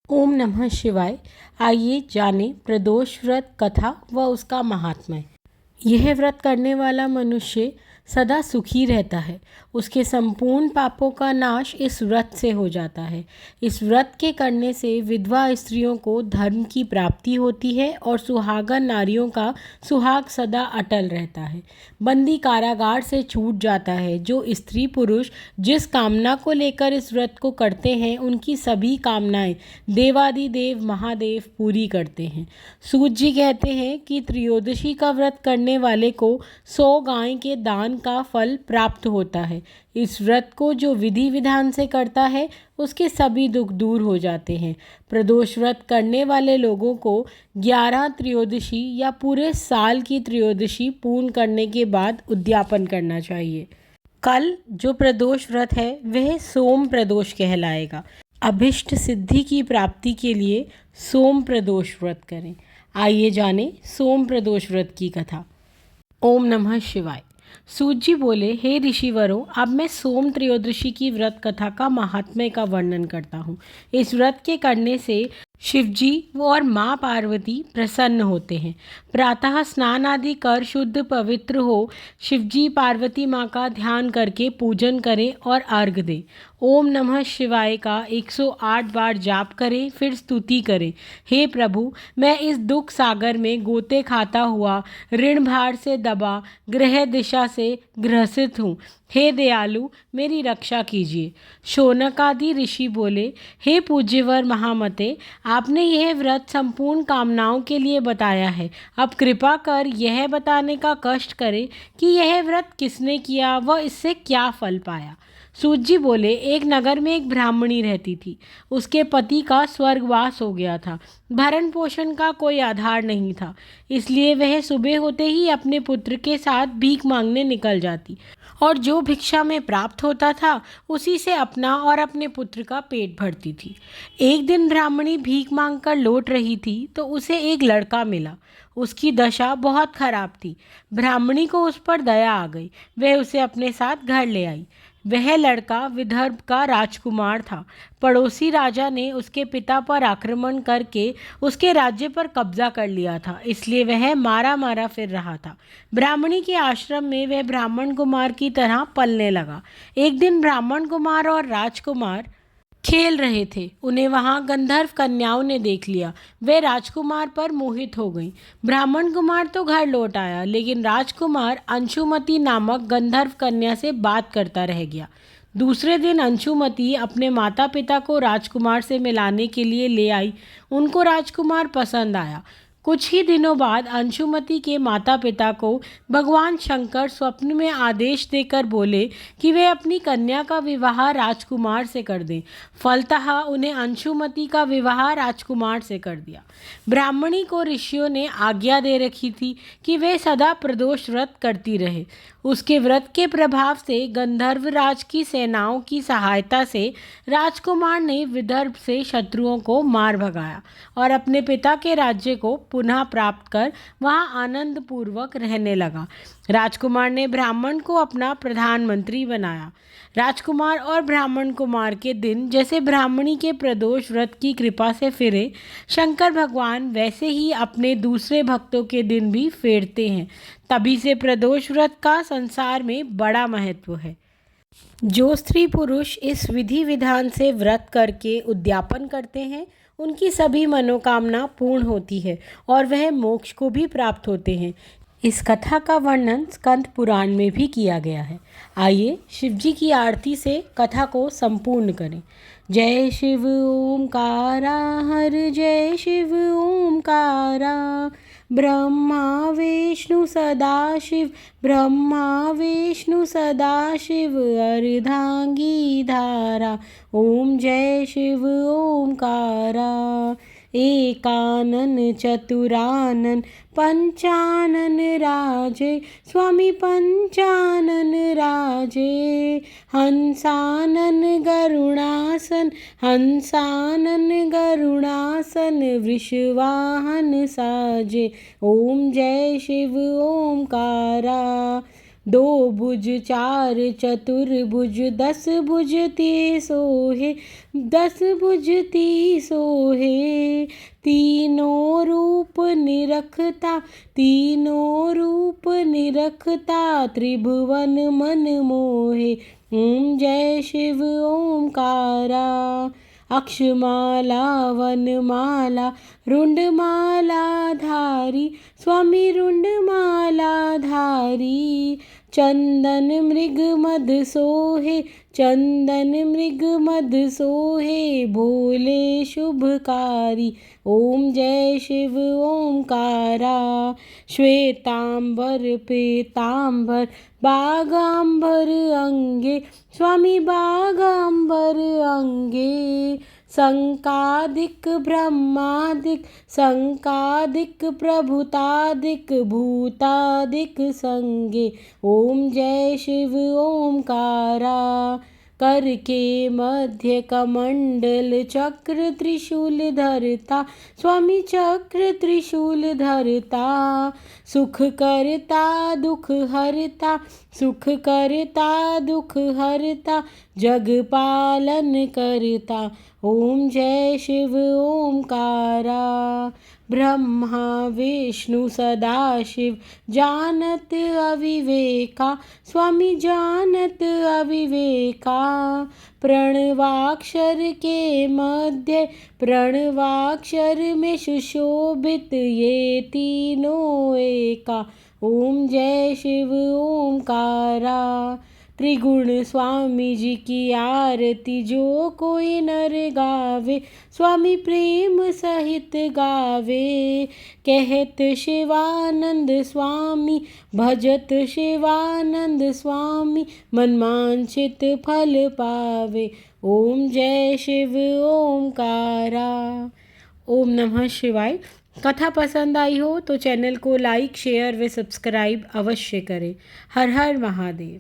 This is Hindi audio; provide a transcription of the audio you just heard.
ओम नमः शिवाय। आइए जानें प्रदोष व्रत कथा व उसका महात्म्य। यह व्रत करने वाला मनुष्य सदा सुखी रहता है। उसके संपूर्ण पापों का नाश इस व्रत से हो जाता है। इस व्रत के करने से विधवा स्त्रियों को धर्म की प्राप्ति होती है और सुहागन नारियों का सुहाग सदा अटल रहता है। बंदी कारागार से छूट जाता है। जो स्त्री पुरुष जिस कामना को लेकर इस व्रत को करते हैं, उनकी सभी कामनाएं देवादिदेव महादेव पूरी करते हैं। सूत जी कहते हैं कि त्रयोदशी का व्रत करने वाले को 100 गाय के दान का फल प्राप्त होता है। इस व्रत को जो विधि विधान से करता है, उसके सभी दुख दूर हो जाते हैं। प्रदोष व्रत करने वाले लोगों को 11 त्रयोदशी या पूरे साल की त्रयोदशी पूर्ण करने के बाद उद्यापन करना चाहिए। कल जो प्रदोष व्रत है वह सोम प्रदोष कहलाएगा। अभिष्ट सिद्धि की प्राप्ति के लिए सोम प्रदोष व्रत करें। आइए जानें सोम प्रदोष व्रत की कथा। ओम नमः शिवाय। सूत जी बोले, हे ऋषिवरों, अब मैं सोम त्रयोदशी की व्रत कथा का महात्म्य का वर्णन करता हूँ। इस व्रत के करने से शिवजी और माँ पार्वती प्रसन्न होते हैं। प्रातः स्नान आदि कर शुद्ध पवित्र हो शिवजी पार्वती माँ का ध्यान करके पूजन करें और अर्घ दें। ओम नमः शिवाय का 108 बार जाप करें, फिर स्तुति करें। हे प्रभु, मैं इस दुख सागर में गोते खाता हुआ ऋण भार से दबा ग्रह दिशा से ग्रसित हूँ। हे दयालु, मेरी रक्षा कीजिए। शौनक आदि ऋषि बोले, हे पूज्यवर महामते, आपने यह व्रत संपूर्ण कामनाओं के लिए बताया है। अब कृपा कर यह बताने का कष्ट करें कि यह व्रत किसने किया व इससे क्या फल पाया। सूत जी बोले, एक नगर में एक ब्राह्मणी रहती थी। उसके पति का स्वर्गवास हो गया था। भरण पोषण का कोई आधार नहीं था, इसलिए वह सुबह होते ही अपने पुत्र के साथ भीख मांगने निकल जाती और जो भिक्षा में प्राप्त होता था उसी से अपना और अपने पुत्र का पेट भरती थी। एक दिन ब्राह्मणी भीख मांगकर लौट रही थी तो उसे एक लड़का मिला। उसकी दशा बहुत खराब थी। ब्राह्मणी को उस पर दया आ गई। वह उसे अपने साथ घर ले आई। वह लड़का विदर्भ का राजकुमार था। पड़ोसी राजा ने उसके पिता पर आक्रमण करके उसके राज्य पर कब्जा कर लिया था, इसलिए वह मारा मारा फिर रहा था। ब्राह्मणी के आश्रम में वह ब्राह्मण कुमार की तरह पलने लगा। एक दिन ब्राह्मण कुमार और राजकुमार खेल रहे थे। उन्हें वहां गंधर्व कन्याओं ने देख लिया। वे राजकुमार पर मोहित हो गईं। ब्राह्मण कुमार तो घर लौट आया, लेकिन राजकुमार अंशुमति नामक गंधर्व कन्या से बात करता रह गया। दूसरे दिन अंशुमति अपने माता पिता को राजकुमार से मिलाने के लिए ले आई। उनको राजकुमार पसंद आया। कुछ ही दिनों बाद अंशुमति के माता पिता को भगवान शंकर स्वप्न में आदेश देकर बोले कि वे अपनी कन्या का विवाह राजकुमार से कर दें। फलतः उन्हें अंशुमति का विवाह राजकुमार से कर दिया। ब्राह्मणी को ऋषियों ने आज्ञा दे रखी थी कि वे सदा प्रदोष व्रत करती रहे। उसके व्रत के प्रभाव से गंधर्वराज की सेनाओं की सहायता से राजकुमार ने विदर्भ से शत्रुओं को मार भगाया और अपने पिता के राज्य को पुनः प्राप्त कर वहां आनंद पूर्वक रहने लगा। राजकुमार ने ब्राह्मण को अपना प्रधानमंत्री बनाया। राजकुमार और ब्राह्मण कुमार के दिन जैसे ब्राह्मणी के प्रदोष व्रत की कृपा से फिरे, शंकर भगवान वैसे ही अपने दूसरे भक्तों के दिन भी फेरते हैं। तभी से प्रदोष व्रत का संसार में बड़ा महत्व है। जो स्त्री पुरुष इस विधि विधान से व्रत करके उद्यापन करते हैं, उनकी सभी मनोकामना पूर्ण होती है और वह मोक्ष को भी प्राप्त होते हैं। इस कथा का वर्णन स्कंद पुराण में भी किया गया है। आइए शिवजी की आरती से कथा को संपूर्ण करें। जय शिव ओमकारा, हर जय शिव ओमकारा। ब्रह्मा विष्णु सदाशिव, ब्रह्मा विष्णु सदाशिव, अर्धांगी धारा। ओम जय शिव ओमकारा। एकानन चतुरानन पंचानन राजे, स्वामी पंचानन राजे। हंसानन गरुणासन, हंसानन गरुणासन, वृषवाहन साजे। ओम जय शिव ओमकारा। दो भुज चार चतुर्भुज 10 भुज ते सोहे 10 भुज ती सोहे। तीनों रूप निरखता तीनों रूप निरखता त्रिभुवन मन मोहे। ओम जय शिव ओमकारा। अक्षमाला वनमाला रुंडमाला धारी स्वामी रुंडमाला धारी। चंदन मृग मद सोहे चंदन मृग मद सोहे भोले शुभकारी। ओम जय शिव ओमकारा। श्वेतांबर पीतांबर बागांबर अंगे स्वामी बागांबर अंगे। संकादिक ब्रह्मादिक संकादिक प्रभुतादिक भूतादिक संगे। ओम जय शिव ओमकारा। कर के मध्य कमंडल चक्र त्रिशूल धरता स्वामी चक्र त्रिशूल धरता। सुख करता दुख हरता सुख करता दुख हरता जग पालन करता। ओम जय शिव ओमकारा। ब्रह्मा विष्णु सदाशिव जानत अविवेका स्वामी जानत अविवेका। प्रणवाक्षर के मध्य प्रणवाक्षर में सुशोभित ये तीनों एका। ओम जय शिव ओमकारा। त्रिगुण स्वामी जी की आरती जो कोई नर गावे स्वामी प्रेम सहित गावे। कहत शिवानंद स्वामी भजत शिवानंद स्वामी मनमांचित फल पावे। ओम जय शिव ओमकारा। ओम नमः शिवाय। कथा पसंद आई हो तो चैनल को लाइक शेयर व सब्सक्राइब अवश्य करें। हर हर महादेव।